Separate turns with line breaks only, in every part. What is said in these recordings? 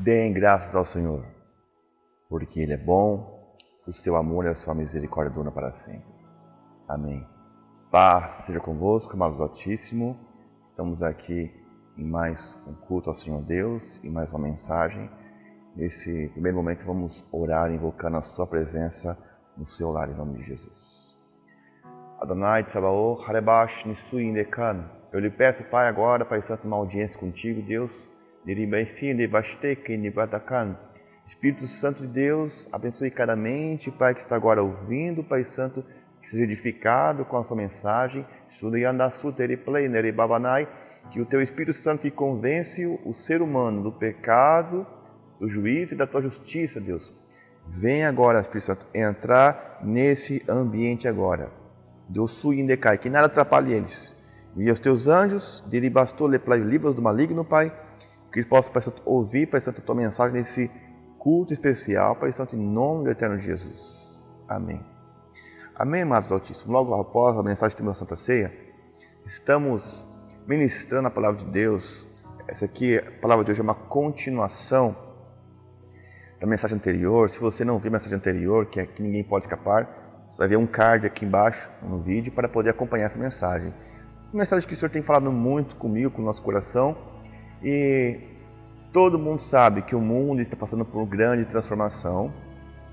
Deem graças ao Senhor, porque Ele é bom, o seu amor e a sua misericórdia duram para sempre. Amém. Paz seja convosco, amados do Altíssimo. Estamos aqui em mais um culto ao Senhor Deus e mais uma mensagem. Nesse primeiro momento vamos orar invocando a sua presença no seu lar em nome de Jesus. Adonai Tsabaoth, Harebash Nisui Indekan. Eu lhe peço, Pai, agora, Pai Santo, uma audiência contigo, Deus. Espírito Santo de Deus, abençoe cada mente, Pai, que está agora ouvindo, Pai Santo, que seja edificado com a sua mensagem, que o teu Espírito Santo te convence o ser humano do pecado, do juízo e da tua justiça, Deus. Vem agora, Espírito Santo, entrar nesse ambiente agora. Deus sui indecai, que nada atrapalhe eles. E os teus anjos, diribastou leplai livros do maligno, Pai, que eles possam, Pai Santo, ouvir, Pai Santo, a tua mensagem nesse culto especial, Pai Santo, em nome do eterno Jesus. Amém. Amém, amados do Altíssimo. Logo após a mensagem da Santa Ceia, estamos ministrando a palavra de Deus. Essa aqui, a palavra de hoje é uma continuação da mensagem anterior. Se você não viu a mensagem anterior, que é que ninguém pode escapar, você vai ver um card aqui embaixo no vídeo para poder acompanhar essa mensagem. Uma mensagem que o Senhor tem falado muito comigo, com o nosso coração, e todo mundo sabe que o mundo está passando por uma grande transformação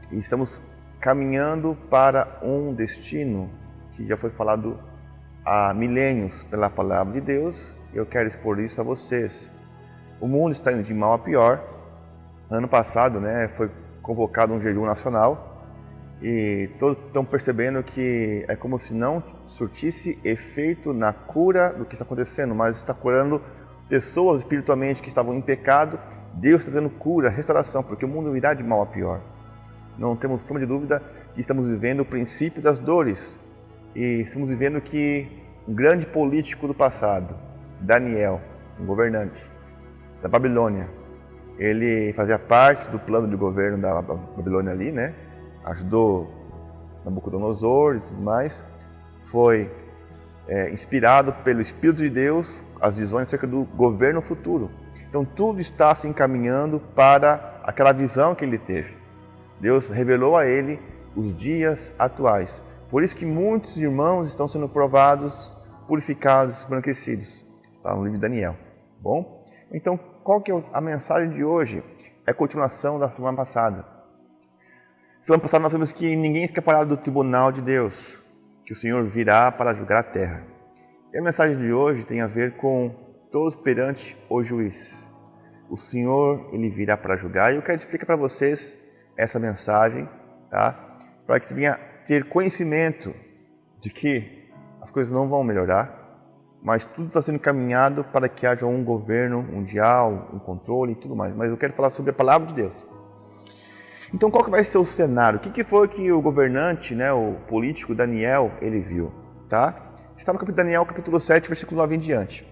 e estamos caminhando para um destino que já foi falado há milênios pela palavra de Deus. Eu quero expor isso a vocês. O mundo está indo de mal a pior. Ano passado, foi convocado um jejum nacional e todos estão percebendo que é como se não surtisse efeito na cura do que está acontecendo, mas está curando pessoas espiritualmente que estavam em pecado. Deus está trazendo cura, restauração, porque o mundo irá de mal a pior. Não temos sombra de dúvida que estamos vivendo o princípio das dores. E estamos vivendo que um grande político do passado, Daniel, um governante da Babilônia, ele fazia parte do plano de governo da Babilônia ali, ajudou Nabucodonosor e tudo mais, foi inspirado pelo Espírito de Deus, as visões acerca do governo futuro. Então tudo está se encaminhando para aquela visão que ele teve. Deus revelou a ele os dias atuais. Por isso que muitos irmãos estão sendo provados, purificados, embranquecidos. Está no livro de Daniel. Bom? Então, qual que é a mensagem de hoje? É a continuação da semana passada. Semana passada nós vimos que ninguém escapará do tribunal de Deus, que o Senhor virá para julgar a terra. E a mensagem de hoje tem a ver com todos perante o juiz. O Senhor, Ele virá para julgar. E eu quero explicar para vocês essa mensagem, tá? Para que você venha ter conhecimento de que as coisas não vão melhorar, mas tudo está sendo encaminhado para que haja um governo mundial, um controle e tudo mais. Mas eu quero falar sobre a palavra de Deus. Então, qual que vai ser o cenário? O que foi que o governante, o político Daniel, ele viu? Tá? Está no capítulo de Daniel, capítulo 7, versículo 9 em diante.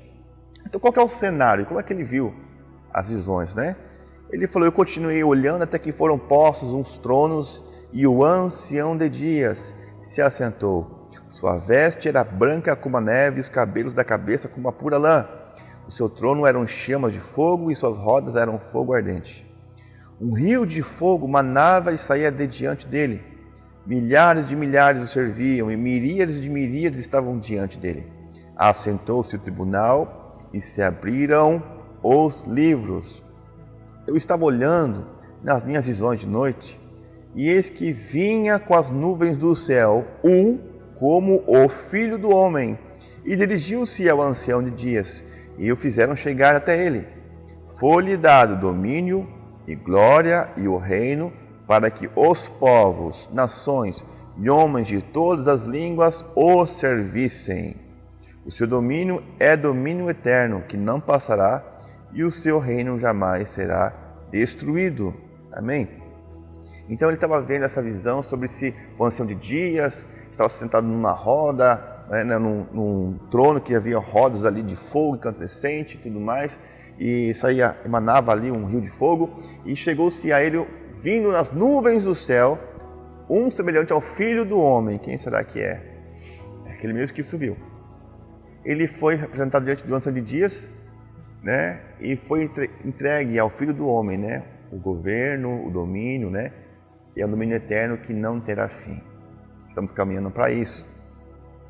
Então, qual que é o cenário? Como é que ele viu as visões, Ele falou: eu continuei olhando até que foram postos uns tronos e o ancião de dias se assentou. Sua veste era branca como a neve e os cabelos da cabeça como a pura lã. O seu trono eram chamas de fogo e suas rodas eram fogo ardente. Um rio de fogo manava e saía de diante dele. Milhares de milhares o serviam e miríades de miríades estavam diante dele. Assentou-se o tribunal e se abriram os livros. Eu estava olhando nas minhas visões de noite e eis que vinha com as nuvens do céu como o Filho do Homem, e dirigiu-se ao ancião de dias e o fizeram chegar até ele. Foi-lhe dado domínio e glória e o reino, para que os povos, nações e homens de todas as línguas o servissem. O seu domínio é domínio eterno, que não passará, e o seu reino jamais será destruído. Amém? Então ele estava vendo essa visão sobre o ancião de dias, estava sentado numa roda, num trono que havia rodas ali de fogo incandescente e tudo mais, e emanava ali um rio de fogo, e chegou-se a ele, vindo nas nuvens do céu, um semelhante ao Filho do Homem. Quem será que é? É aquele mesmo que subiu. Ele foi apresentado diante do ancião de dias, né? E foi entregue ao Filho do Homem, né? O governo, o domínio, né? E é um domínio eterno que não terá fim. Estamos caminhando para isso,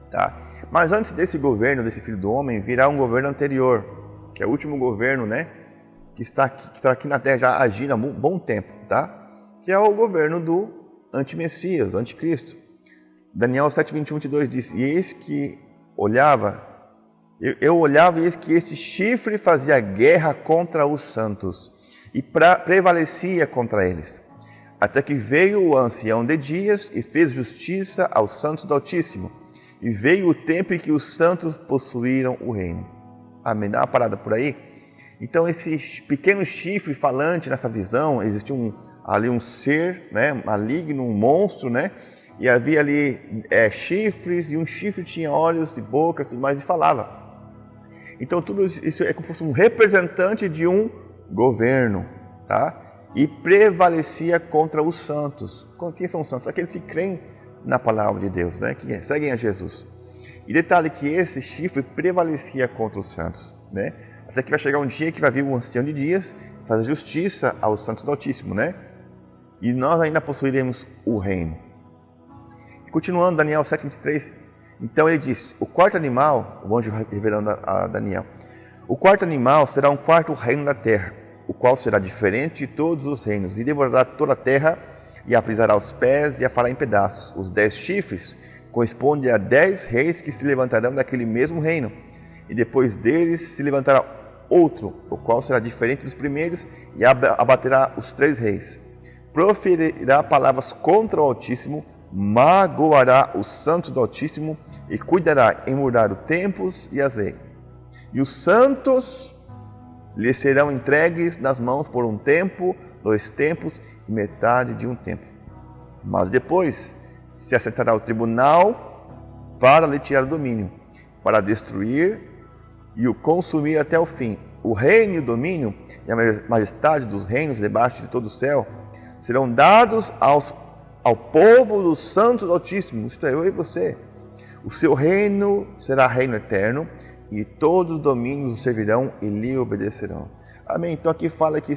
tá? Mas antes desse governo, desse Filho do Homem, virá um governo anterior, que é o último governo, né? Que está aqui na Terra já agindo há um bom tempo, tá? Que é o governo do antimessias, o anticristo. Daniel 7, 21, 22 diz: E eis que olhava, eu olhava e eis que este chifre fazia guerra contra os santos e prevalecia contra eles. Até que veio o ancião de dias e fez justiça aos santos do Altíssimo. E veio o tempo em que os santos possuíram o reino. Amém? Dá uma parada por aí. Então esse pequeno chifre falante nessa visão, existia ali um ser, né, maligno, um monstro, né? E havia ali chifres, e um chifre tinha olhos e bocas, tudo mais, e falava. Então tudo isso é como se fosse um representante de um governo, tá? E prevalecia contra os santos. Quem são os santos? Aqueles que creem na palavra de Deus, né? Que seguem a Jesus. E detalhe que esse chifre prevalecia contra os santos, né? Até que vai chegar um dia que vai vir um ancião de dias fazer justiça aos santos do Altíssimo, né? E nós ainda possuiremos o reino. Continuando, Daniel 7:23, então ele diz: o quarto animal, o anjo revelando a Daniel, o quarto animal será um quarto reino da terra, o qual será diferente de todos os reinos, e devorará toda a terra, e a pisará aos pés, e a fará em pedaços. Os 10 chifres correspondem a 10 reis que se levantarão daquele mesmo reino, e depois deles se levantará outro, o qual será diferente dos primeiros, e abaterá os 3 reis. Proferirá palavras contra o Altíssimo, magoará os santos do Altíssimo, e cuidará em mudar os tempos e as leis. E os santos lhe serão entregues nas mãos por um tempo, 2 tempos e metade de um tempo. Mas depois se assentará o tribunal para lhe tirar o domínio, para destruir e o consumir até o fim. O reino e o domínio e a majestade dos reinos debaixo de todo o céu serão dados ao povo dos santos do Altíssimo, isto é, eu e você. O seu reino será reino eterno, e todos os domínios o servirão e lhe obedecerão. Amém? Então aqui fala que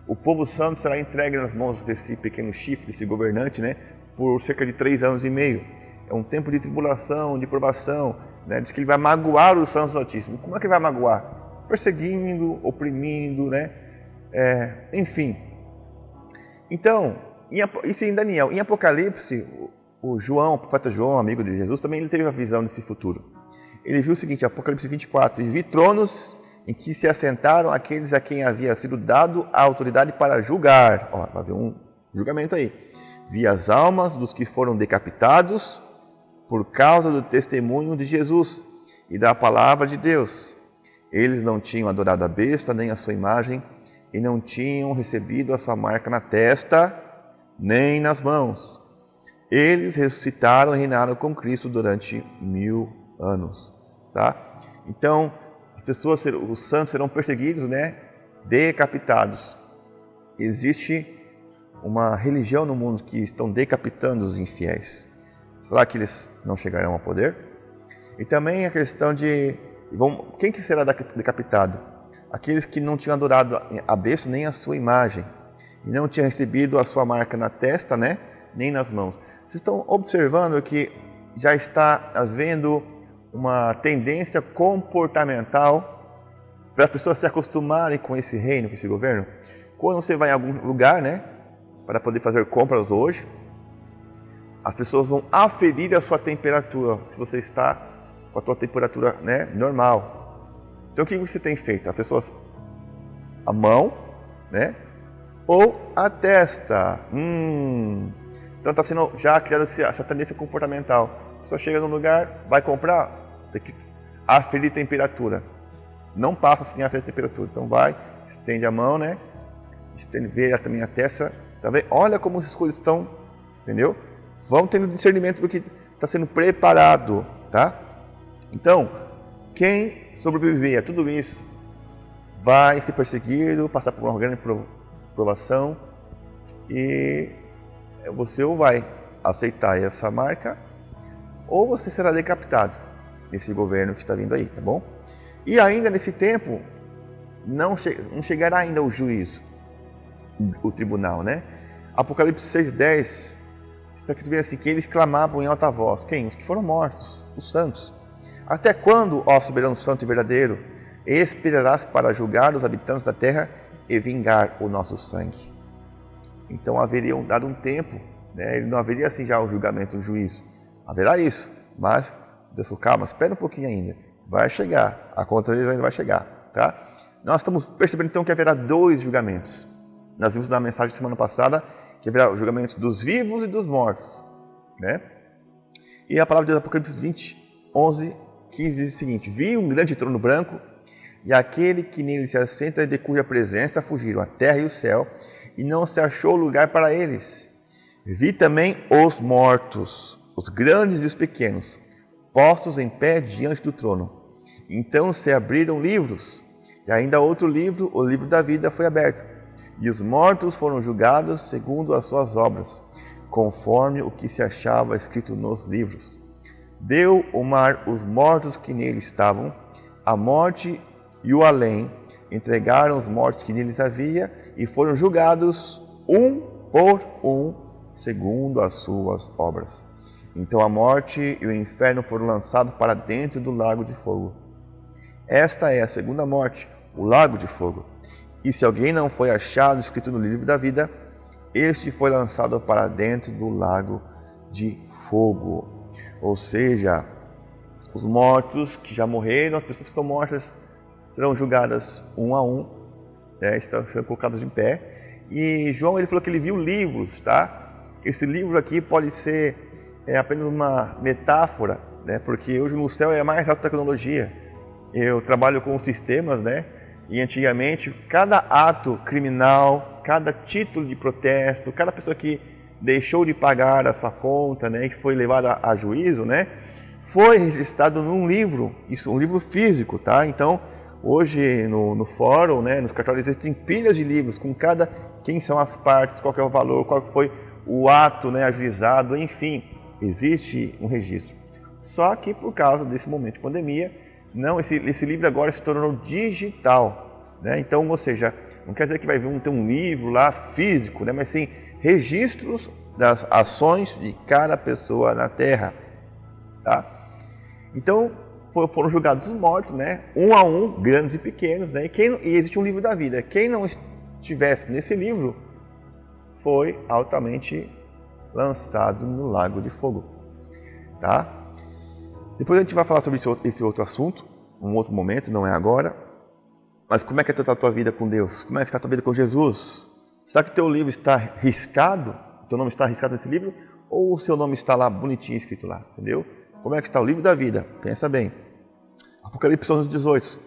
o povo santo será entregue nas mãos desse pequeno chifre, desse governante, né, por cerca de 3 anos e meio. É um tempo de tribulação, de provação, né? Diz que ele vai magoar os santos do Altíssimo. Como é que ele vai magoar? Perseguindo, oprimindo, né? Enfim. Então, isso em Daniel. Em Apocalipse, o João, o profeta João, amigo de Jesus, também ele teve a visão desse futuro. Ele viu o seguinte, Apocalipse 24, e vi tronos em que se assentaram aqueles a quem havia sido dado a autoridade para julgar. Ó, vai haver um julgamento aí. Vi as almas dos que foram decapitados por causa do testemunho de Jesus e da palavra de Deus. Eles não tinham adorado a besta nem a sua imagem, e não tinham recebido a sua marca na testa nem nas mãos. Eles ressuscitaram e reinaram com Cristo durante 1000 anos. Tá? Então, os santos serão perseguidos, né? Decapitados. Existe uma religião no mundo que estão decapitando os infiéis. Será que eles não chegarão ao poder? E também a questão de quem que será decapitado? Aqueles que não tinham adorado a besta nem a sua imagem, e não tinham recebido a sua marca na testa, né? Nem nas mãos. Vocês estão observando que já está havendo uma tendência comportamental para as pessoas se acostumarem com esse reino, com esse governo. Quando você vai em algum lugar, né, para poder fazer compras hoje, as pessoas vão aferir a sua temperatura, se você está com a sua temperatura, né, normal. Então o que você tem feito? As pessoas, a mão, né, ou a testa. Então está sendo já criada essa tendência comportamental. A pessoa chega num lugar, vai comprar, tem que aferir temperatura. Não passa sem aferir temperatura. Então vai, estende a mão, né? Vê também a testa. Tá vendo? Olha como essas coisas estão, entendeu? Vão tendo discernimento do que está sendo preparado, tá? Então, quem sobreviver a tudo isso vai ser perseguido, passar por uma grande provação, e você ou vai aceitar essa marca, ou você será decapitado nesse governo que está vindo aí, tá bom? E ainda nesse tempo, não chegará ainda o juízo, o tribunal, né? Apocalipse 6:10 está escrito bem assim, que eles clamavam em alta voz. Quem? Os que foram mortos, os santos. Até quando, ó soberano santo e verdadeiro, esperarás para julgar os habitantes da terra e vingar o nosso sangue? Então haveria dado um tempo, né? Ele não haveria assim já o julgamento, o juízo. Haverá isso, mas Deus falou, calma, espera um pouquinho ainda. Vai chegar, a conta deles ainda vai chegar, tá? Nós estamos percebendo então que haverá 2 julgamentos. Nós vimos na mensagem semana passada que haverá o julgamento dos vivos e dos mortos, né? E a palavra de Deus, Apocalipse 20, 11, 15 diz o seguinte: vi um grande trono branco e aquele que nele se assenta, de cuja presença fugiram a terra e o céu, e não se achou lugar para eles. Vi também os mortos, os grandes e os pequenos, postos em pé diante do trono. Então se abriram livros, e ainda outro livro, o livro da vida, foi aberto. E os mortos foram julgados segundo as suas obras, conforme o que se achava escrito nos livros. Deu o mar os mortos que nele estavam, a morte e o além entregaram os mortos que neles havia, e foram julgados um por um, segundo as suas obras. Então a morte e o inferno foram lançados para dentro do lago de fogo. Esta é a segunda morte, o lago de fogo. E se alguém não foi achado escrito no livro da vida, este foi lançado para dentro do lago de fogo. Ou seja, os mortos que já morreram, as pessoas que estão mortas, serão julgadas um a um, estão sendo colocadas em pé. E João, ele falou que ele viu livros, tá? Esse livro aqui pode ser apenas uma metáfora, né? Porque hoje no céu é mais alta tecnologia. Eu trabalho com sistemas, né? E antigamente, cada ato criminal, cada título de protesto, cada pessoa que deixou de pagar a sua conta, né, que foi levada a juízo, né, foi registrado num livro, isso, um livro físico, tá? Então, hoje no fórum, né, nos cartórios, existem pilhas de livros com quem são as partes, qual que é o valor, qual que foi o ato, né, ajuizado, enfim, existe um registro. Só que por causa desse momento de pandemia, não, esse livro agora se tornou digital, né? Então, ou seja, não quer dizer que vai ter um livro lá físico, né? Mas sim registros das ações de cada pessoa na Terra, tá? Então, foram julgados os mortos, né? Um a um, grandes e pequenos, né? E existe um livro da vida. Quem não estivesse nesse livro foi altamente lançado no lago de fogo, tá? Depois a gente vai falar sobre esse outro assunto, um outro momento, não é agora. Mas como é que está a tua vida com Deus? Como é que está a tua vida com Jesus? Será que teu livro está riscado? Teu nome está riscado nesse livro? Ou o seu nome está lá bonitinho escrito lá? Entendeu? Como é que está o livro da vida? Pensa bem. Apocalipse 11:18.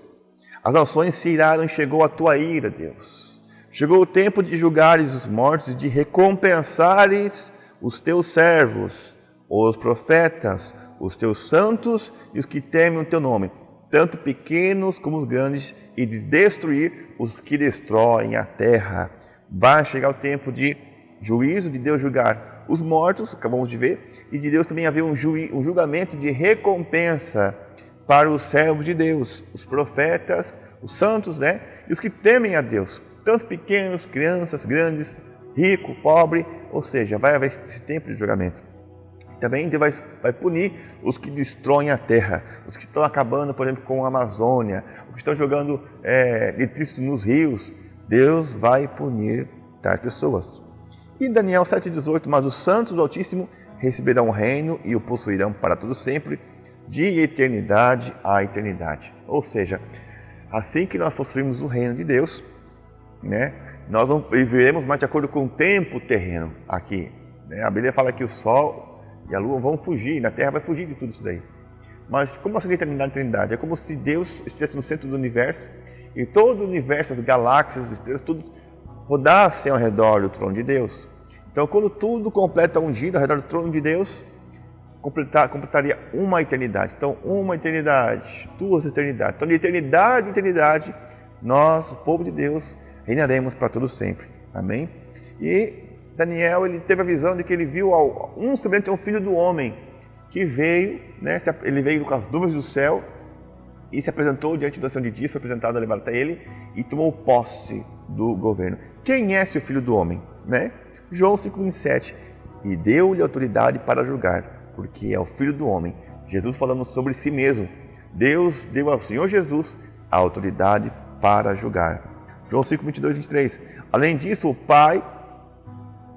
As nações se iraram e chegou a tua ira, Deus. Chegou o tempo de julgares os mortos e de recompensares os teus servos, os profetas, os teus santos e os que temem o teu nome, tanto pequenos como os grandes, e de destruir os que destroem a terra. Vai chegar o tempo de juízo, de Deus julgar os mortos, acabamos de ver, e de Deus também haver um julgamento de recompensa para os servos de Deus, os profetas, os santos, né? E os que temem a Deus, tanto pequenos, crianças, grandes, rico, pobre, ou seja, vai haver esse tempo de julgamento. Também Deus vai punir os que destroem a terra, os que estão acabando, por exemplo, com a Amazônia, os que estão jogando nitrito nos rios. Deus vai punir tais pessoas. E Daniel 7,18, mas os santos do Altíssimo receberão o reino e o possuirão para todo sempre, de eternidade a eternidade. Ou seja, assim que nós possuímos o reino de Deus, né, nós não viveremos mais de acordo com o tempo terreno aqui, né? A Bíblia fala que o sol e a lua vão fugir, a terra vai fugir de tudo isso daí. Mas como assim de eternidade e eternidade? É como se Deus estivesse no centro do universo e todo o universo, as galáxias, as estrelas, tudo rodassem ao redor do trono de Deus. Então, quando tudo completa um giro ao redor do trono de Deus, completaria uma eternidade. Então, uma eternidade, 2 eternidades. Então, de eternidade em eternidade, nós, o povo de Deus, reinaremos para todo sempre. Amém? E Daniel, ele teve a visão de que ele viu um semelhante a um filho do homem que veio, né? Ele veio com as nuvens do céu e se apresentou diante da ação de Dias, foi apresentado, levado até ele e tomou posse do governo. Quem é esse Filho do Homem? Né? João 5,27, e deu-lhe autoridade para julgar, porque é o Filho do Homem. Jesus falando sobre si mesmo. Deus deu ao Senhor Jesus a autoridade para julgar. João 5:22, 23. Além disso, o Pai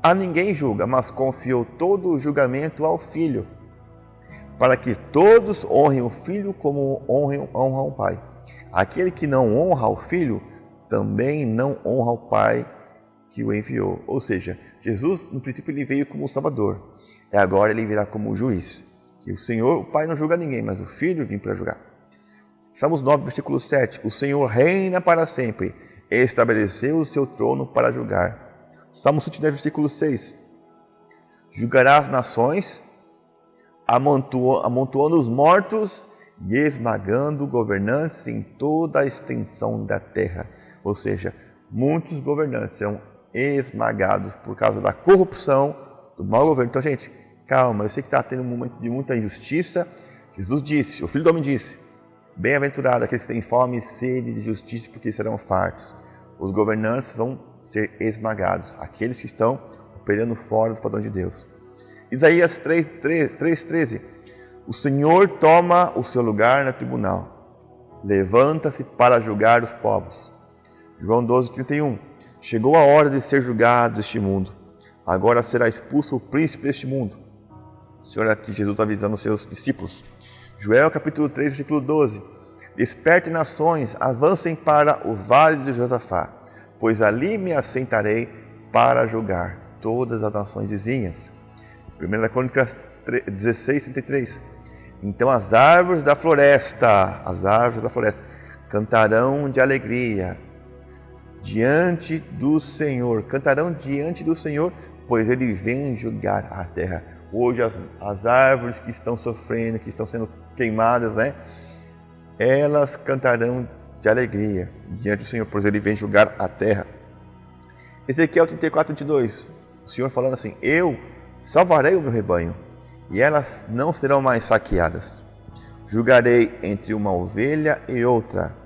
a ninguém julga, mas confiou todo o julgamento ao Filho, para que todos honrem o Filho como honram o Pai. Aquele que não honra o Filho, também não honra o Pai que o enviou. Ou seja, Jesus, no princípio, ele veio como Salvador, e agora ele virá como juiz. Que o Senhor, o Pai não julga ninguém, mas o Filho vem para julgar. Salmos 9, versículo 7. O Senhor reina para sempre, estabeleceu o seu trono para julgar. Salmo 110, versículo 6. Julgará as nações, amontoando os mortos e esmagando governantes em toda a extensão da terra. Ou seja, muitos governantes serão esmagados por causa da corrupção, do mau governo. Então, gente, calma, eu sei que está tendo um momento de muita injustiça. Jesus disse, o Filho do Homem disse, bem-aventurado aqueles que têm fome e sede de justiça, porque serão fartos. Os governantes vão ser esmagados, aqueles que estão operando fora do padrão de Deus. Isaías 3:13. O Senhor toma o seu lugar no tribunal, levanta-se para julgar os povos. João 12:31. Chegou a hora de ser julgado este mundo, agora será expulso o príncipe deste mundo. O Senhor aqui, Jesus avisando os seus discípulos. Joel capítulo 3, versículo 12. Despertem nações, avancem para o vale de Josafá, pois ali me assentarei para julgar todas as nações vizinhas. 1 Crônicas 16:33. Então as árvores da floresta cantarão de alegria diante do Senhor, pois ele vem julgar a terra. Hoje as árvores que estão sofrendo, que estão sendo queimadas, né? Elas cantarão de alegria diante do Senhor, pois ele vem julgar a terra. Ezequiel 34:22, o Senhor falando assim, eu salvarei o meu rebanho, e elas não serão mais saqueadas. Julgarei entre uma ovelha e outra.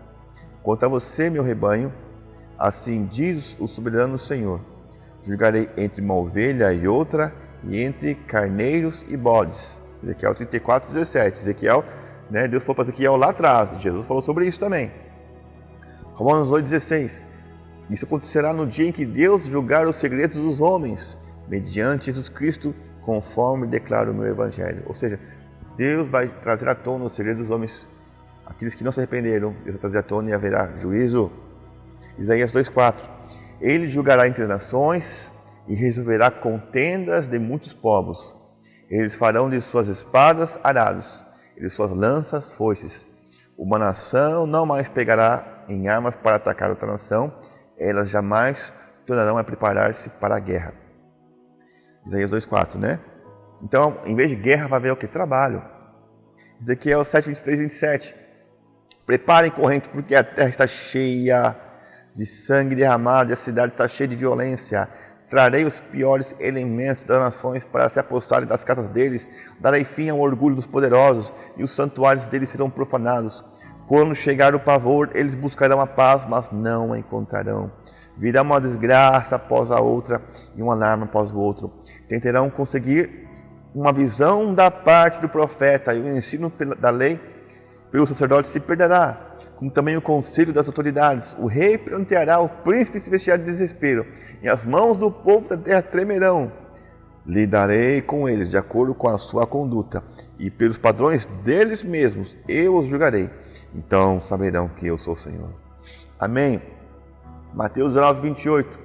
Quanto a você, meu rebanho, assim diz o soberano Senhor, julgarei entre uma ovelha e outra, e entre carneiros e bodes. Ezequiel 34:17, Ezequiel, né, Deus falou para Ezequiel lá atrás, Jesus falou sobre isso também. Romanos 8:16, isso acontecerá no dia em que Deus julgar os segredos dos homens, mediante Jesus Cristo, conforme declara o meu Evangelho. Ou seja, Deus vai trazer à tona os segredos dos homens, aqueles que não se arrependeram, Deus vai trazer à tona e haverá juízo. Isaías 2:4, ele julgará entre as nações e resolverá contendas de muitos povos. Eles farão de suas espadas arados, e de suas lanças foices. Uma nação não mais pegará em armas para atacar outra nação, elas jamais tornarão a preparar-se para a guerra. Isaías 2:4, né? Então, em vez de guerra, vai haver o que? Trabalho. Ezequiel 7:23 e 27. Preparem correntes, porque a terra está cheia de sangue derramado e a cidade está cheia de violência. Trarei os piores elementos das nações para se apossarem das casas deles. Darei fim ao orgulho dos poderosos e os santuários deles serão profanados. Quando chegar o pavor, eles buscarão a paz, mas não a encontrarão. Virá uma desgraça após a outra e um alarme após o outro. Tentarão conseguir uma visão da parte do profeta e o ensino da lei pelo sacerdote se perderá, como também o conselho das autoridades. O rei planteará, o príncipe se vestirá de desespero, e as mãos do povo da terra tremerão. Lidarei com eles de acordo com a sua conduta, e pelos padrões deles mesmos eu os julgarei. Então saberão que eu sou o Senhor. Amém. Mateus 19:28.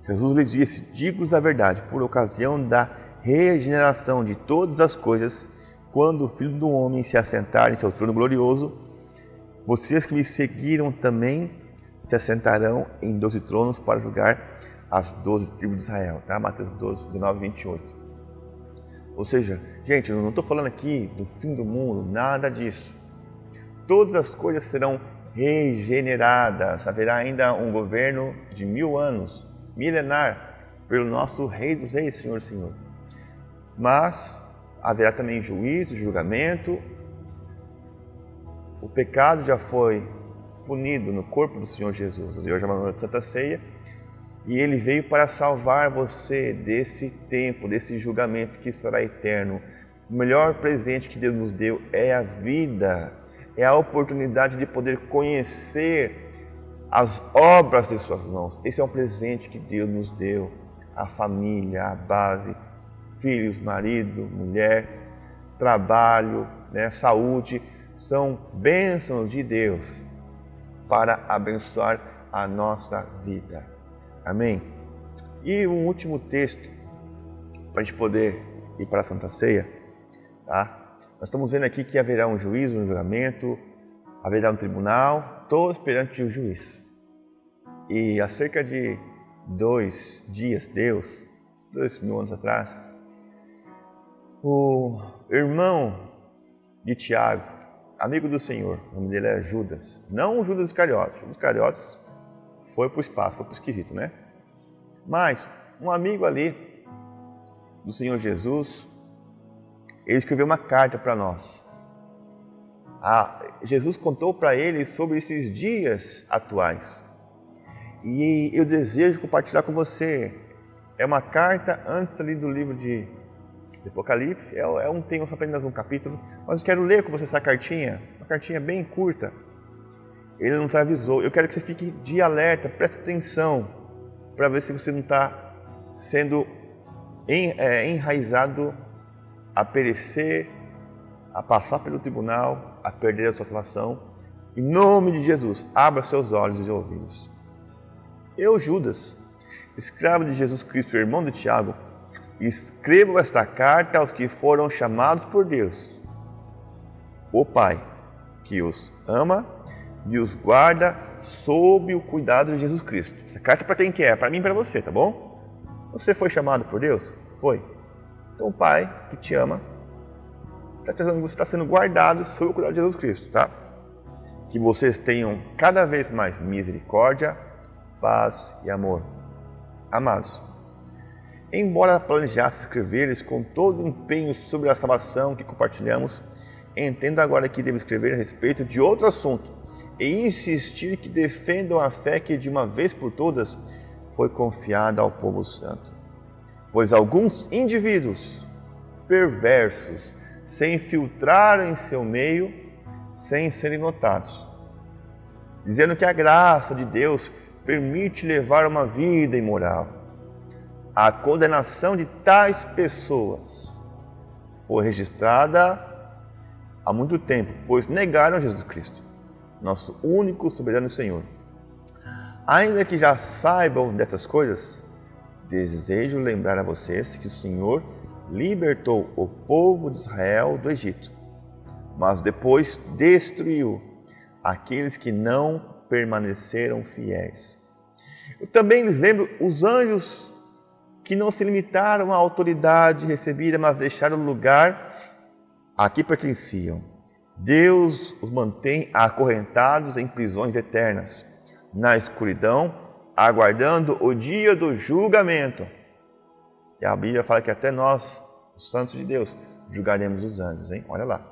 Jesus lhe disse, digo-lhes a verdade, por ocasião da regeneração de todas as coisas, quando o Filho do Homem se assentar em seu trono glorioso, vocês que me seguiram também se assentarão em 12 tronos para julgar as 12 tribos de Israel. Tá? Mateus 19:28. Ou seja, gente, eu não estou falando aqui do fim do mundo, nada disso. Todas as coisas serão regeneradas. Haverá ainda um governo de 1000 anos, milenar, pelo nosso Rei dos Reis, Senhor, Senhor. Mas haverá também juízo, julgamento, O pecado já foi punido no corpo do Senhor Jesus. Hoje é uma noite de Santa Ceia e Ele veio para salvar você desse tempo, desse julgamento que será eterno. O melhor presente que Deus nos deu é a vida, é a oportunidade de poder conhecer as obras de suas mãos. Esse é um presente que Deus nos deu. A família, a base, filhos, marido, mulher, trabalho, saúde, são bênçãos de Deus para abençoar a nossa vida. Amém? E um último texto para a gente poder ir para a Santa Ceia, tá? Nós estamos vendo aqui que haverá um juízo, um julgamento, haverá um tribunal, todos perante o juiz. E há cerca de 2 dias, 2.000 anos atrás, o irmão de Tiago, amigo do Senhor, o nome dele era Judas, não o Judas Iscariotes. Judas Iscariotes foi para o espaço, foi para o esquisito, né? Mas um amigo ali do Senhor Jesus, ele escreveu uma carta para nós. Jesus contou para ele sobre esses dias atuais. E eu desejo compartilhar com você. É uma carta antes ali do livro de Apocalipse. Tem apenas um capítulo, mas eu quero ler com você essa cartinha, uma cartinha bem curta. Ele não te avisou. Eu quero que você fique de alerta, preste atenção, para ver se você não está sendo enraizado a perecer, a passar pelo tribunal, a perder a sua salvação. Em nome de Jesus, abra seus olhos e ouvidos. Eu, Judas, escravo de Jesus Cristo, irmão de Tiago, escrevo esta carta aos que foram chamados por Deus, o Pai, que os ama e os guarda sob o cuidado de Jesus Cristo. Essa carta é para quem quer, para mim e para você, tá bom? Você foi chamado por Deus? Foi. Então o Pai, que te ama, está dizendo que você está sendo guardado sob o cuidado de Jesus Cristo, tá? Que vocês tenham cada vez mais misericórdia, paz e amor. Amados, embora planejasse escrever-lhes com todo o empenho sobre a salvação que compartilhamos, entenda agora que devo escrever a respeito de outro assunto e insistir que defendam a fé que de uma vez por todas foi confiada ao povo santo. Pois alguns indivíduos perversos se infiltraram em seu meio sem serem notados, dizendo que a graça de Deus permite levar uma vida imoral. A condenação de tais pessoas foi registrada há muito tempo, pois negaram Jesus Cristo, nosso único soberano Senhor. Ainda que já saibam dessas coisas, desejo lembrar a vocês que o Senhor libertou o povo de Israel do Egito, mas depois destruiu aqueles que não permaneceram fiéis. Eu também lhes lembro os anjos que não se limitaram à autoridade recebida, mas deixaram o lugar a que pertenciam. Deus os mantém acorrentados em prisões eternas, na escuridão, aguardando o dia do julgamento. E a Bíblia fala que até nós, os santos de Deus, julgaremos os anjos, hein? Olha lá.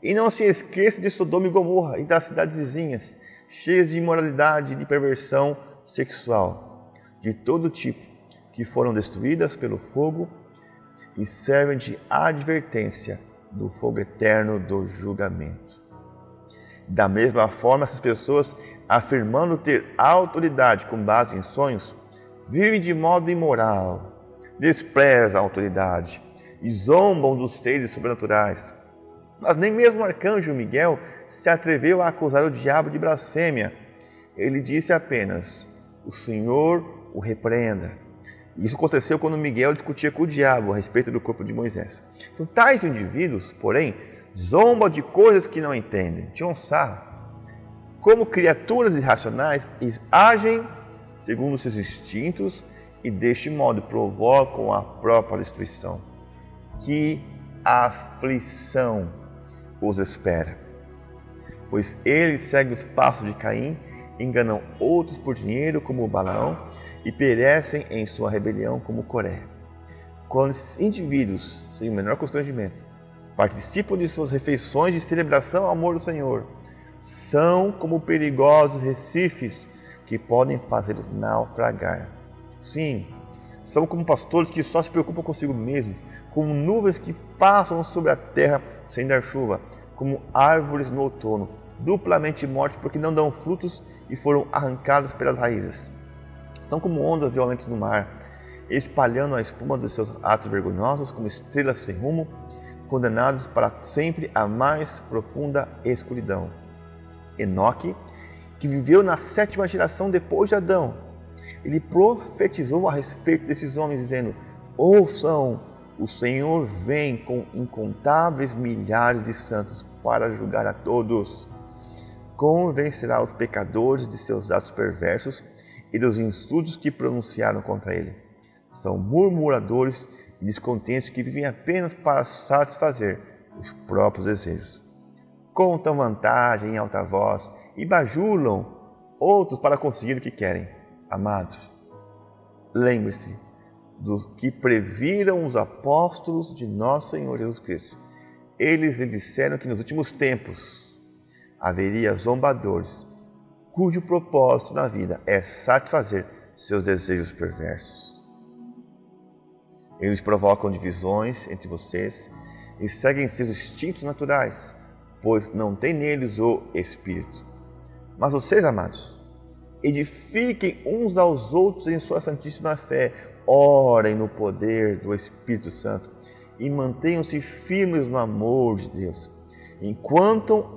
E não se esqueça de Sodoma e Gomorra e das cidades vizinhas, cheias de imoralidade e de perversão sexual, de todo tipo, que foram destruídas pelo fogo e servem de advertência do fogo eterno do julgamento. Da mesma forma, essas pessoas, afirmando ter autoridade com base em sonhos, vivem de modo imoral, desprezam a autoridade e zombam dos seres sobrenaturais. Mas nem mesmo o arcanjo Miguel se atreveu a acusar o diabo de blasfêmia. Ele disse apenas: o Senhor o repreenda. Isso aconteceu quando Miguel discutia com o diabo a respeito do corpo de Moisés. Então, tais indivíduos, porém, zombam de coisas que não entendem, tiram sarro. Como criaturas irracionais, agem segundo seus instintos e deste modo provocam a própria destruição. Que aflição os espera! Pois eles seguem os passos de Caim, enganam outros por dinheiro como Balaão e perecem em sua rebelião como Coré. Quando esses indivíduos, sem o menor constrangimento, participam de suas refeições de celebração ao amor do Senhor. São como perigosos recifes que podem fazê-los naufragar. Sim, são como pastores que só se preocupam consigo mesmos, como nuvens que passam sobre a terra sem dar chuva, como árvores no outono, duplamente mortas porque não dão frutos e foram arrancados pelas raízes. São como ondas violentas no mar, espalhando a espuma dos seus atos vergonhosos, como estrelas sem rumo, condenados para sempre à mais profunda escuridão. Enoque, que viveu na 7ª geração depois de Adão, ele profetizou a respeito desses homens, dizendo: ouçam, o Senhor vem com incontáveis milhares de santos para julgar a todos. Convencerá os pecadores de seus atos perversos e dos insultos que pronunciaram contra ele. São murmuradores e descontentes que vivem apenas para satisfazer os próprios desejos. Contam vantagem em alta voz e bajulam outros para conseguir o que querem. Amados, lembre-se do que previram os apóstolos de nosso Senhor Jesus Cristo. Eles lhe disseram que nos últimos tempos haveria zombadores, cujo propósito na vida é satisfazer seus desejos perversos. Eles provocam divisões entre vocês e seguem seus instintos naturais, pois não tem neles o Espírito. Mas vocês, amados, edifiquem uns aos outros em sua santíssima fé, orem no poder do Espírito Santo e mantenham-se firmes no amor de Deus, enquanto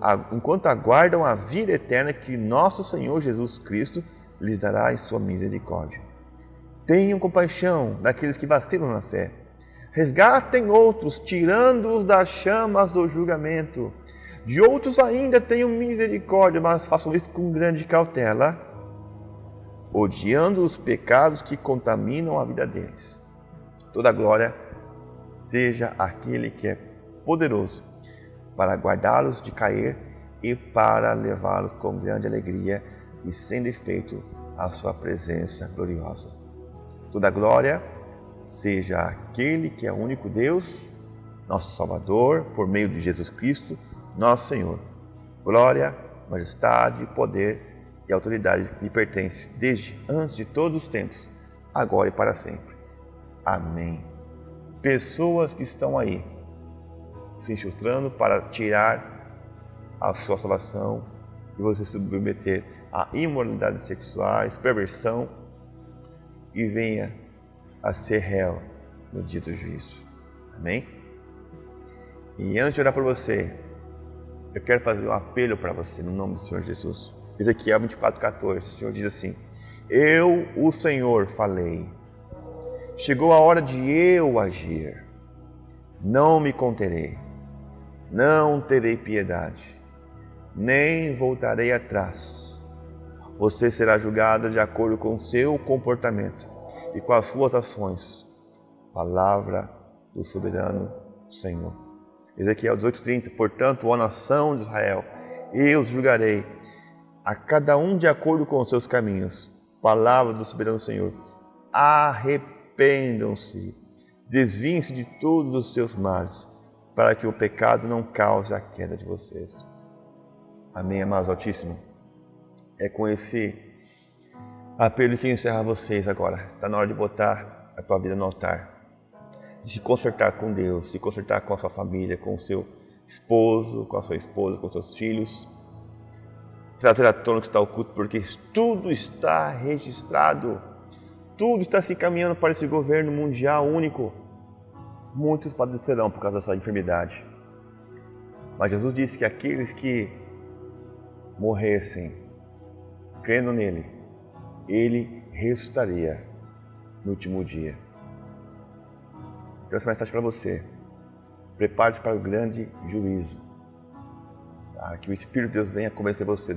aguardam a vida eterna que nosso Senhor Jesus Cristo lhes dará em sua misericórdia. Tenham compaixão daqueles que vacilam na fé. Resgatem outros, tirando-os das chamas do julgamento. De outros ainda tenham misericórdia, mas façam isso com grande cautela, odiando os pecados que contaminam a vida deles. Toda glória seja aquele que é poderoso para guardá-los de cair e para levá-los com grande alegria e sem defeito à sua presença gloriosa. Toda glória seja aquele que é o único Deus, nosso Salvador, por meio de Jesus Cristo, nosso Senhor. Glória, majestade, poder e autoridade lhe pertence desde antes de todos os tempos, agora e para sempre. Amém. Pessoas que estão aí se infiltrando para tirar a sua salvação e você se submeter a imoralidades sexuais, perversão e venha a ser réu no dia do juízo. Amém? E antes de orar por você, eu quero fazer um apelo para você no nome do Senhor Jesus. Ezequiel 24:14, o Senhor diz assim: eu, o Senhor, falei. Chegou a hora de eu agir. Não me conterei, não terei piedade, nem voltarei atrás. Você será julgado de acordo com o seu comportamento e com as suas ações. Palavra do soberano Senhor. Ezequiel 18:30, portanto, ó nação de Israel, eu os julgarei, a cada um de acordo com os seus caminhos. Palavra do soberano Senhor. Arrependam-se, desviem-se de todos os seus males, para que o pecado não cause a queda de vocês. Amém, amados Altíssimo. É com esse apelo que eu encerro vocês agora. Está na hora de botar a tua vida no altar, de se consertar com Deus, se consertar com a sua família, com o seu esposo, com a sua esposa, com os seus filhos. Trazer à tona o que está oculto, porque tudo está registrado. Tudo está se encaminhando para esse governo mundial único. Muitos padecerão por causa dessa enfermidade. Mas Jesus disse que aqueles que morressem crendo nele, ele ressuscitaria no último dia. Então essa mensagem para você. Prepare-se para o grande juízo. Tá? Que o Espírito de Deus venha convencer você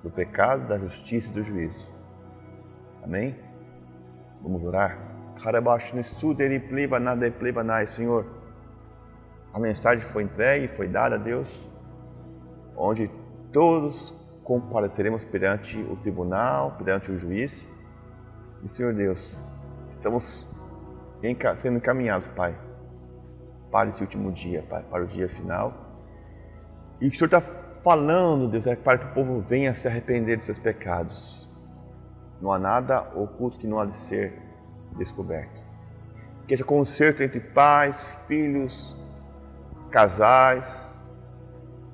do pecado, da justiça e do juízo. Amém? Vamos orar? Senhor, a mensagem foi entregue, foi dada a Deus, onde todos compareceremos perante o tribunal, perante o juiz. E, Senhor Deus, estamos sendo encaminhados, Pai, para esse último dia, Pai, para o dia final. E o que o Senhor está falando, Deus, é para que o povo venha se arrepender de seus pecados. Não há nada oculto que não há de ser descoberto. Que haja conserto entre pais, filhos, casais,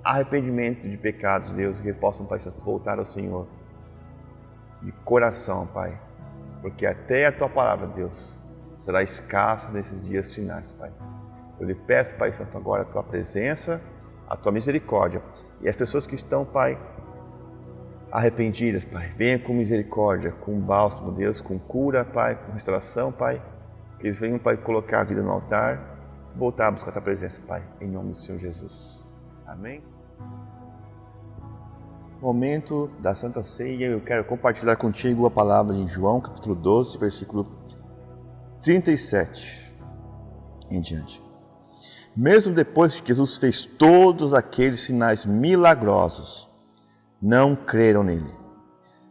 arrependimento de pecados, Deus, que eles possam, Pai, voltar ao Senhor de coração, Pai, porque até a Tua palavra, Deus, será escassa nesses dias finais, Pai. Eu lhe peço, Pai Santo, agora a Tua presença, a Tua misericórdia, e as pessoas que estão, Pai, arrependidas, Pai, venha com misericórdia, com bálsamo, Deus, com cura, Pai, com restauração, Pai, que eles venham, Pai, colocar a vida no altar, voltar a buscar a Tua presença, Pai, em nome do Senhor Jesus. Amém? Momento da Santa Ceia, eu quero compartilhar contigo a palavra em João, capítulo 12, versículo 37 em diante. Mesmo depois que Jesus fez todos aqueles sinais milagrosos, não creram nele.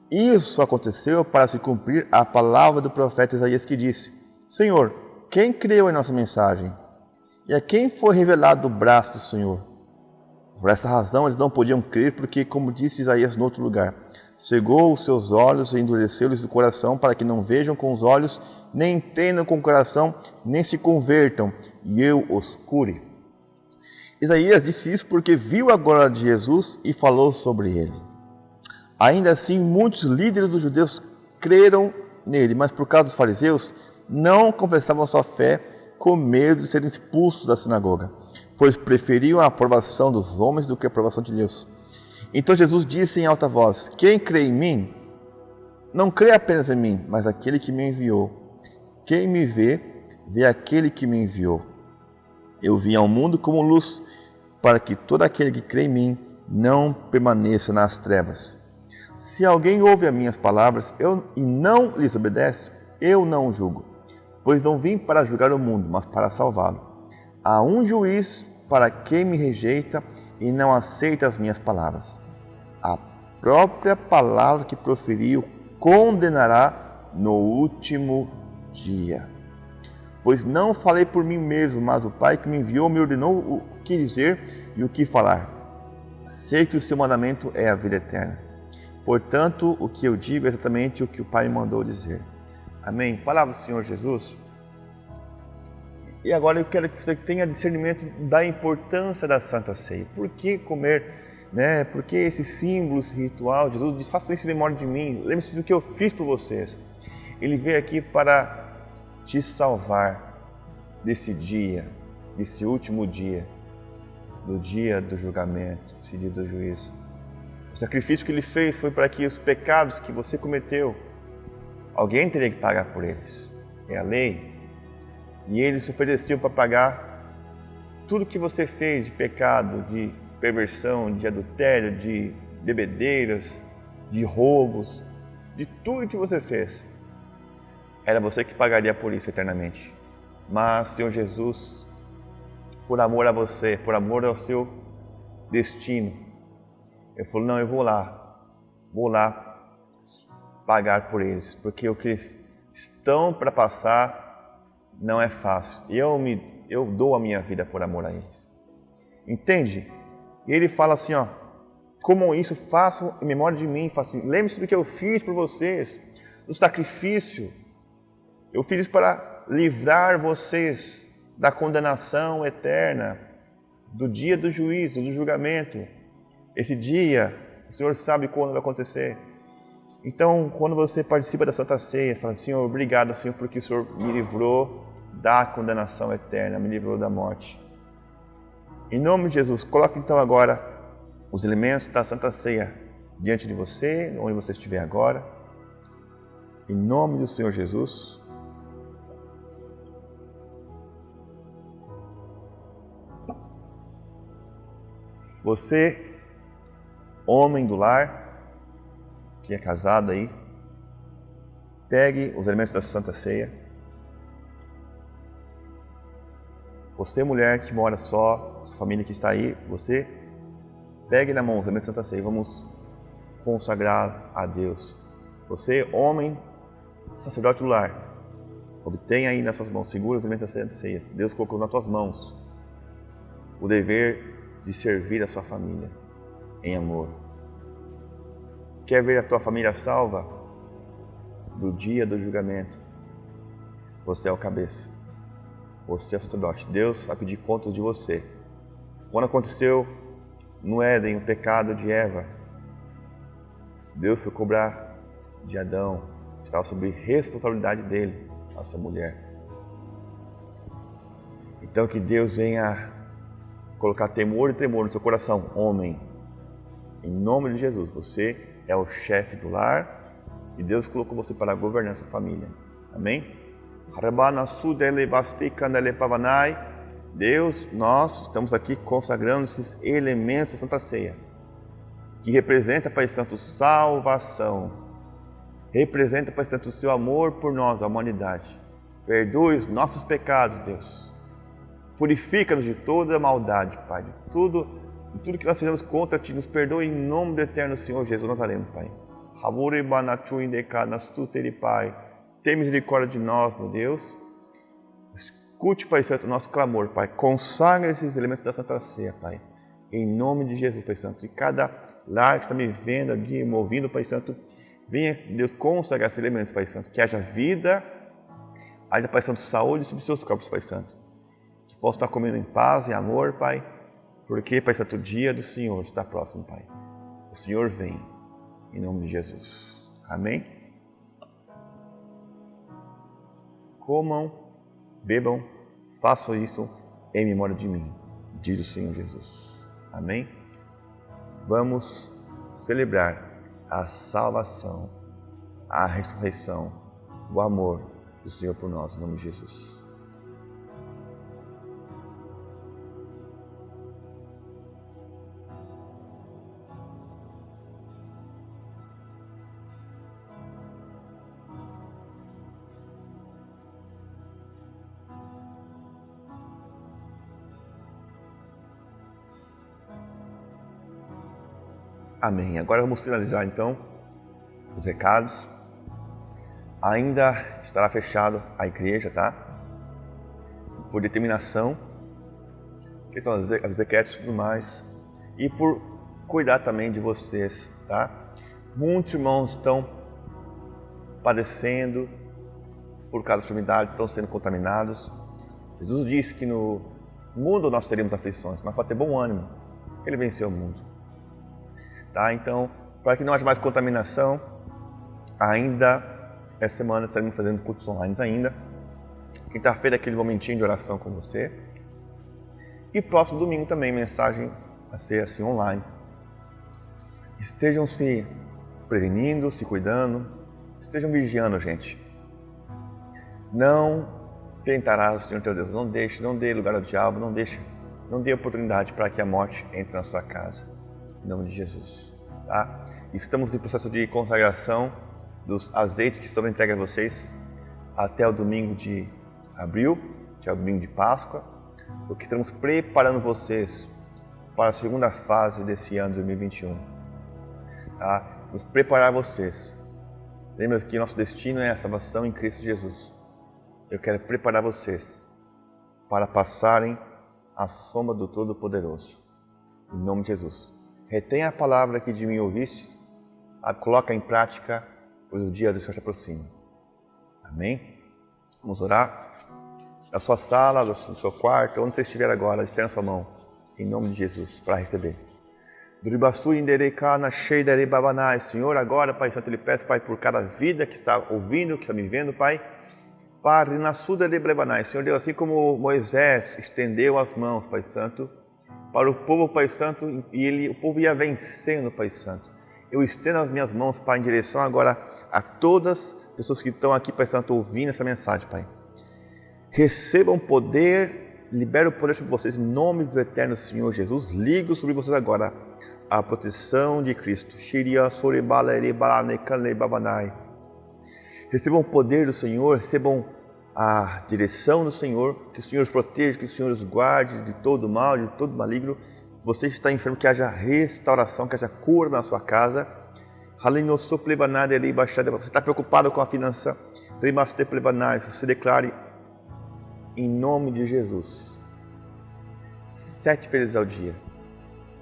Isso aconteceu para se cumprir a palavra do profeta Isaías que disse: Senhor, quem creu em nossa mensagem? E a quem foi revelado o braço do Senhor? Por essa razão eles não podiam crer, porque, como disse Isaías no outro lugar, cegou os seus olhos e endureceu-lhes o coração, para que não vejam com os olhos, nem entendam com o coração, nem se convertam, e eu os cure. Isaías disse isso porque viu a glória de Jesus e falou sobre ele. Ainda assim, muitos líderes dos judeus creram nele, mas por causa dos fariseus, não confessavam sua fé com medo de serem expulsos da sinagoga, pois preferiam a aprovação dos homens do que a aprovação de Deus. Então Jesus disse em alta voz: quem crê em mim, não crê apenas em mim, mas aquele que me enviou. Quem me vê, vê aquele que me enviou. Eu vim ao mundo como luz, para que todo aquele que crê em mim não permaneça nas trevas. Se alguém ouve as minhas palavras e não lhes obedece, eu não o julgo, pois não vim para julgar o mundo, mas para salvá-lo. Há um juiz para quem me rejeita e não aceita as minhas palavras. A própria palavra que proferiu condenará no último dia. Pois não falei por mim mesmo, mas o Pai que me enviou me ordenou o que dizer e o que falar. Sei que o seu mandamento é a vida eterna. Portanto, o que eu digo é exatamente o que o Pai me mandou dizer. Amém? Palavra do Senhor Jesus. E agora eu quero que você tenha discernimento da importância da Santa Ceia. Por que comer, né? Por que esse símbolo, esse ritual? Jesus diz: façam isso em memória de mim. Lembre-se do que eu fiz por vocês. Ele veio aqui para te salvar desse dia, desse último dia, do dia do julgamento, esse dia do juízo. O sacrifício que ele fez foi para que os pecados que você cometeu, alguém teria que pagar por eles. É a lei. E ele se ofereceu para pagar tudo que você fez de pecado, de perversão, de adultério, de bebedeiras, de roubos, de tudo que você fez. Era você que pagaria por isso eternamente. Mas o Senhor Jesus, por amor a você, por amor ao seu destino, Ele falou: não, eu vou lá pagar por eles, porque o que eles estão para passar não é fácil. E eu dou a minha vida por amor a eles. Entende? E ele fala assim, ó: como isso, façam em memória de mim. Assim, lembre-se do que eu fiz por vocês, do sacrifício. Eu fiz isso para livrar vocês da condenação eterna, do dia do juízo, do julgamento. Esse dia, o Senhor sabe quando vai acontecer. Então, quando você participa da Santa Ceia, fala: Senhor, obrigado, Senhor, porque o Senhor me livrou da condenação eterna, me livrou da morte. Em nome de Jesus, coloque então agora os elementos da Santa Ceia diante de você, onde você estiver agora. Em nome do Senhor Jesus. Você, homem do lar, que é casado aí, pegue os elementos da Santa Ceia. Você, mulher que mora só, sua família que está aí, você pegue na mão os elementos da Santa Ceia. Vamos consagrar a Deus. Você, homem, sacerdote do lar, obtenha aí nas suas mãos, segura os elementos da Santa Ceia. Deus colocou nas tuas mãos. o dever de servir a sua família em amor. Quer ver a tua família salva? Do dia do julgamento, você é o cabeça, você é o sacerdote. Deus vai pedir contas de você. Quando aconteceu no Éden o pecado de Eva, Deus foi cobrar de Adão, estava sob responsabilidade dele, a sua mulher. Então que Deus venha colocar temor e tremor no seu coração, homem. Em nome de Jesus, você é o chefe do lar e Deus colocou você para governar sua família. Amém? Deus, nós estamos aqui consagrando esses elementos da Santa Ceia, que representa, Pai Santo, salvação. Representa, Pai Santo, o seu amor por nós, a humanidade. Perdoe os nossos pecados, Deus. Purifica-nos de toda maldade, Pai, de tudo que nós fizemos contra Ti. Nos perdoe em nome do eterno Senhor Jesus Nazareno, Pai. Pai. Tem misericórdia de nós, meu Deus. Escute, Pai Santo, o nosso clamor, Pai. Consagra esses elementos da Santa Ceia, Pai. Em nome de Jesus, Pai Santo. E cada lar que está me vendo aqui, me ouvindo, Pai Santo, venha, Deus, consagrar esses elementos, Pai Santo. Que haja vida, haja, Pai Santo, saúde sobre os seus corpos, Pai Santo. Que possa estar comendo em paz e amor, Pai. Porque, Pai Santo, o dia do Senhor está próximo, Pai. O Senhor vem, em nome de Jesus. Amém? Comam, bebam, façam isso em memória de mim, diz o Senhor Jesus. Amém? Vamos celebrar a salvação, a ressurreição, o amor do Senhor por nós, em nome de Jesus. Amém. Agora vamos finalizar então os recados. Ainda estará fechado a igreja, tá? Por determinação, que são os decretos e tudo mais, e por cuidar também de vocês, tá? Muitos irmãos estão padecendo por causa das enfermidades, estão sendo contaminados. Jesus disse que no mundo nós teríamos aflições, mas para ter bom ânimo, Ele venceu o mundo. Tá? Então, para que não haja mais contaminação, ainda essa semana estaremos fazendo cultos online ainda. Quinta-feira, aquele momentinho de oração com você. E próximo domingo também, mensagem a ser assim online. Estejam se prevenindo, se cuidando, estejam vigiando, gente. Não tentarás o Senhor teu Deus, não dê lugar ao diabo, não dê oportunidade para que a morte entre na sua casa. Em nome de Jesus, tá? Estamos em processo de consagração dos azeites que estão entregues a vocês até o domingo de abril, que é o domingo de Páscoa, porque estamos preparando vocês para a segunda fase desse ano de 2021, tá? Vamos preparar vocês. Lembra que nosso destino é a salvação em Cristo Jesus. Eu quero preparar vocês para passarem à sombra do Todo-Poderoso, em nome de Jesus. Retenha a palavra que de mim ouvistes, a coloca em prática, pois o dia do Senhor se aproxima. Amém? Vamos orar. Na sua sala, no seu quarto, onde você estiver agora, estenda a sua mão, em nome de Jesus, para receber. Senhor, agora, Pai Santo, eu lhe peço, Pai, por cada vida que está ouvindo, que está me vendo, Pai, Senhor Deus, assim como Moisés estendeu as mãos, Pai Santo, para o povo, Pai Santo, e o povo ia vencendo, Pai Santo. Eu estendo as minhas mãos, Pai, em direção agora a todas as pessoas que estão aqui, Pai Santo, ouvindo essa mensagem, Pai. Recebam poder, libero o poder sobre vocês, em nome do eterno Senhor Jesus. Ligo sobre vocês agora a proteção de Cristo. Recebam o poder do Senhor, recebam a direção do Senhor, que o Senhor os proteja, que o Senhor os guarde de todo mal, de todo maligno. Você está enfermo, que haja restauração, que haja cura na sua casa. Você está preocupado com a finança, você declare em nome de Jesus. 7 vezes ao dia.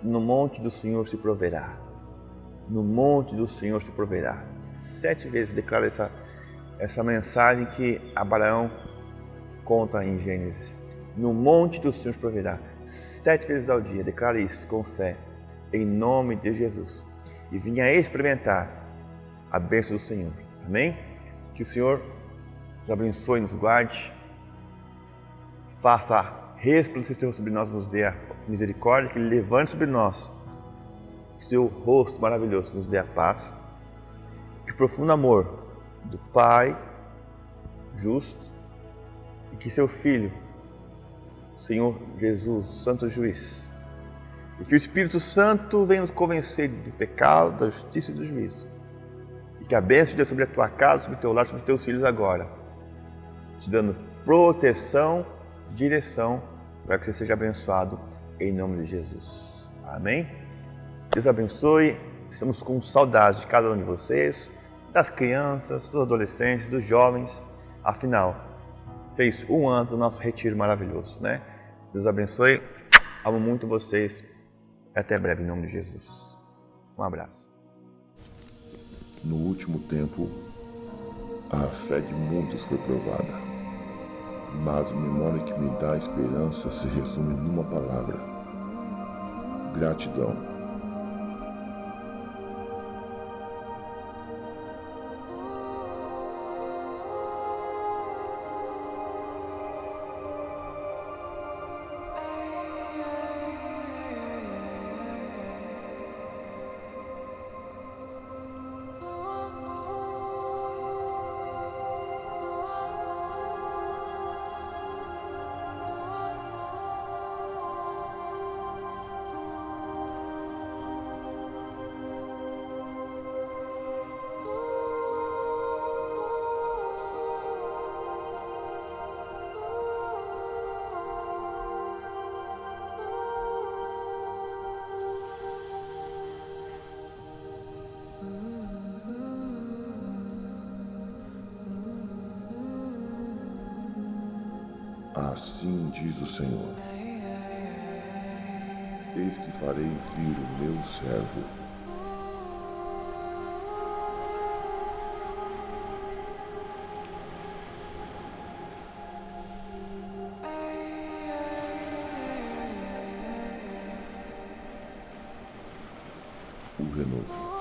No monte do Senhor se proverá. No monte do Senhor se proverá. 7 vezes declara essa mensagem que Abraão conta em Gênesis. No monte do Senhor se proverá. 7 vezes ao dia. Declara isso com fé. Em nome de Jesus. E venha experimentar a bênção do Senhor. Amém? Que o Senhor nos abençoe, nos guarde. Faça resplandecer seu rosto sobre nós, nos dê a misericórdia, que Ele levante sobre nós o seu rosto maravilhoso, nos dê a paz. Que o profundo amor do Pai justo e que seu Filho, o Senhor Jesus, Santo Juiz, e que o Espírito Santo venha nos convencer do pecado, da justiça e do juízo. E que a bênção de Deus sobre a tua casa, sobre o teu lar, sobre os teus filhos agora, te dando proteção, direção, para que você seja abençoado em nome de Jesus. Amém? Deus abençoe. Estamos com saudade de cada um de vocês, das crianças, dos adolescentes, dos jovens. Afinal, fez 1 ano do nosso retiro maravilhoso, né? Deus abençoe. Amo muito vocês. Até breve, em nome de Jesus. Um abraço.
No último tempo, a fé de muitos foi provada, mas a memória que me dá esperança se resume numa palavra: gratidão. Assim diz o Senhor: eis que farei vir o meu servo, o renovo.